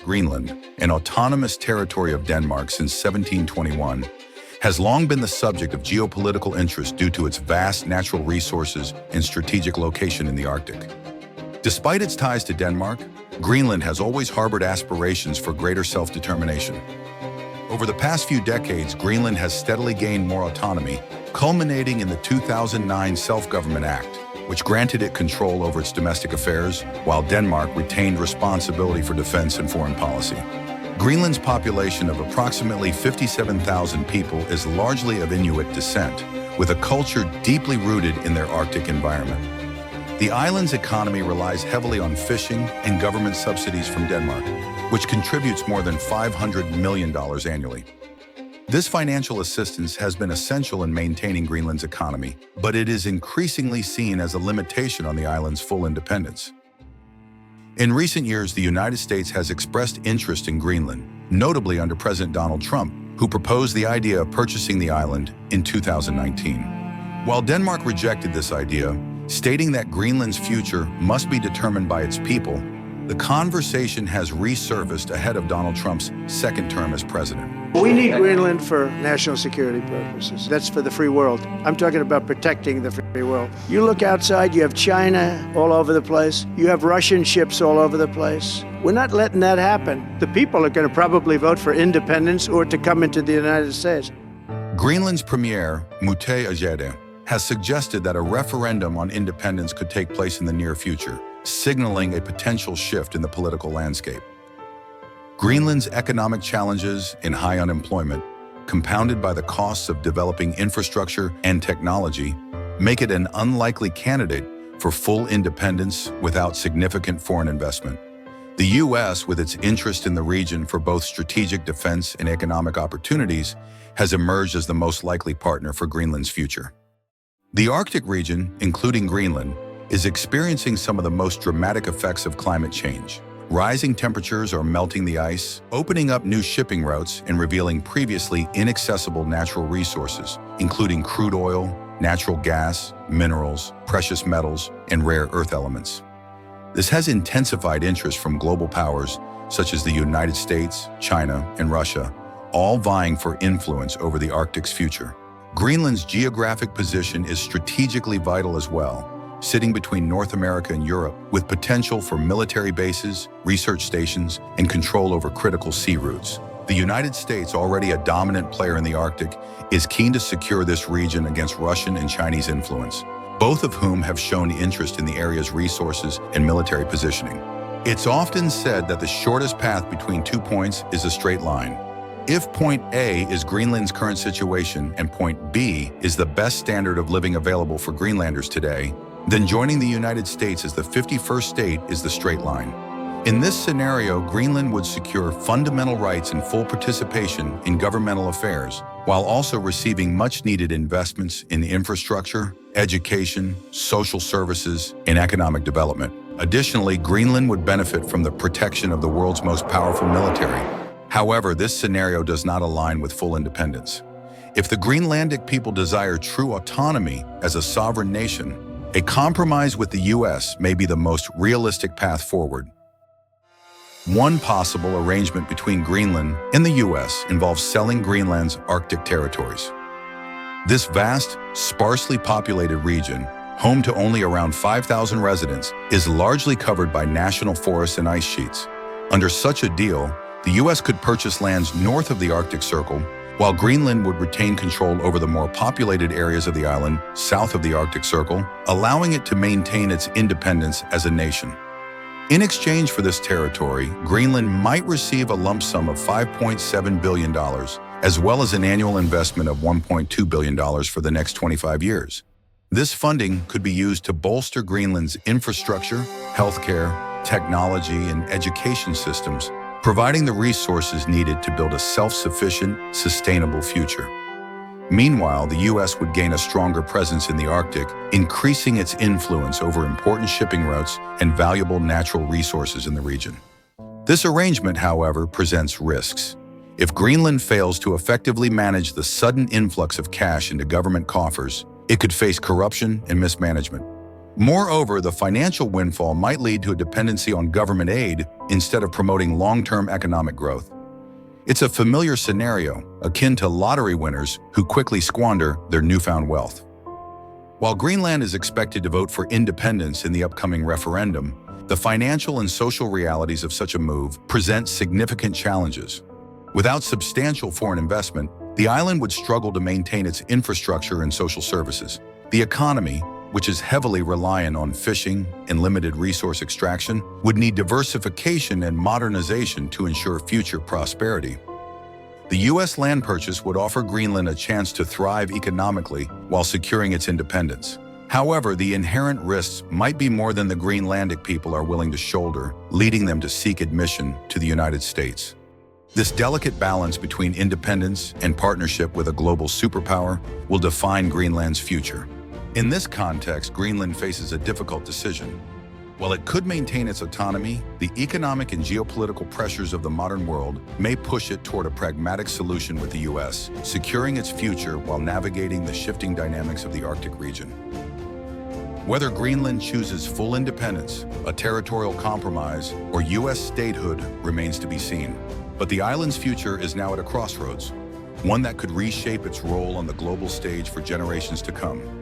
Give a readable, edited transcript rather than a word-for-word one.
Greenland, an autonomous territory of Denmark since 1721, has long been the subject of geopolitical interest due to its vast natural resources and strategic location in the Arctic. Despite its ties to Denmark, Greenland has always harbored aspirations for greater self-determination. Over the past few decades, Greenland has steadily gained more autonomy, culminating in the 2009 Self-Government Act, which granted it control over its domestic affairs, while Denmark retained responsibility for defense and foreign policy. Greenland's population of approximately 57,000 people is largely of Inuit descent, with a culture deeply rooted in their Arctic environment. The island's economy relies heavily on fishing and government subsidies from Denmark, which contributes more than $500 million annually. This financial assistance has been essential in maintaining Greenland's economy, but it is increasingly seen as a limitation on the island's full independence. In recent years, the United States has expressed interest in Greenland, notably under President Donald Trump, who proposed the idea of purchasing the island in 2019. While Denmark rejected this idea, stating that Greenland's future must be determined by its people, the conversation has resurfaced ahead of Donald Trump's second term as president. We need Greenland for national security purposes. That's for the free world. I'm talking about protecting the free world. You look outside, you have China all over the place. You have Russian ships all over the place. We're not letting that happen. The people are going to probably vote for independence or to come into the United States. Greenland's premier, Mute Ajede, has suggested that a referendum on independence could take place in the near future, signaling a potential shift in the political landscape. Greenland's economic challenges and high unemployment, compounded by the costs of developing infrastructure and technology, make it an unlikely candidate for full independence without significant foreign investment. The U.S., with its interest in the region for both strategic defense and economic opportunities, has emerged as the most likely partner for Greenland's future. The Arctic region, including Greenland, is experiencing some of the most dramatic effects of climate change. Rising temperatures are melting the ice, opening up new shipping routes and revealing previously inaccessible natural resources, including crude oil, natural gas, minerals, precious metals, and rare earth elements. This has intensified interest from global powers such as the United States, China, and Russia, all vying for influence over the Arctic's future. Greenland's geographic position is strategically vital as well, sitting between North America and Europe, with potential for military bases, research stations, and control over critical sea routes. The United States, already a dominant player in the Arctic, is keen to secure this region against Russian and Chinese influence, both of whom have shown interest in the area's resources and military positioning. It's often said that the shortest path between 2 points is a straight line. If point A is Greenland's current situation and point B is the best standard of living available for Greenlanders today, then joining the United States as the 51st state is the straight line. In this scenario, Greenland would secure fundamental rights and full participation in governmental affairs, while also receiving much-needed investments in infrastructure, education, social services, and economic development. Additionally, Greenland would benefit from the protection of the world's most powerful military. However, this scenario does not align with full independence. If the Greenlandic people desire true autonomy as a sovereign nation, a compromise with the U.S. may be the most realistic path forward. One possible arrangement between Greenland and the U.S. involves selling Greenland's Arctic territories. This vast, sparsely populated region, home to only around 5,000 residents, is largely covered by national forests and ice sheets. Under such a deal, the U.S. could purchase lands north of the Arctic Circle, while Greenland would retain control over the more populated areas of the island south of the Arctic Circle, allowing it to maintain its independence as a nation. In exchange for this territory, Greenland might receive a lump sum of $5.7 billion, as well as an annual investment of $1.2 billion for the next 25 years. This funding could be used to bolster Greenland's infrastructure, healthcare, technology, and education systems, providing the resources needed to build a self-sufficient, sustainable future. Meanwhile, the U.S. would gain a stronger presence in the Arctic, increasing its influence over important shipping routes and valuable natural resources in the region. This arrangement, however, presents risks. If Greenland fails to effectively manage the sudden influx of cash into government coffers, it could face corruption and mismanagement. Moreover, the financial windfall might lead to a dependency on government aid instead of promoting long-term economic growth. It's a familiar scenario, akin to lottery winners who quickly squander their newfound wealth. While Greenland is expected to vote for independence in the upcoming referendum, the financial and social realities of such a move present significant challenges. Without substantial foreign investment, the island would struggle to maintain its infrastructure and social services. The economy, which is heavily reliant on fishing and limited resource extraction, would need diversification and modernization to ensure future prosperity. The U.S. land purchase would offer Greenland a chance to thrive economically while securing its independence. However, the inherent risks might be more than the Greenlandic people are willing to shoulder, leading them to seek admission to the United States. This delicate balance between independence and partnership with a global superpower will define Greenland's future. In this context, Greenland faces a difficult decision. While it could maintain its autonomy, the economic and geopolitical pressures of the modern world may push it toward a pragmatic solution with the U.S., securing its future while navigating the shifting dynamics of the Arctic region. Whether Greenland chooses full independence, a territorial compromise, or U.S. statehood remains to be seen. But the island's future is now at a crossroads, one that could reshape its role on the global stage for generations to come.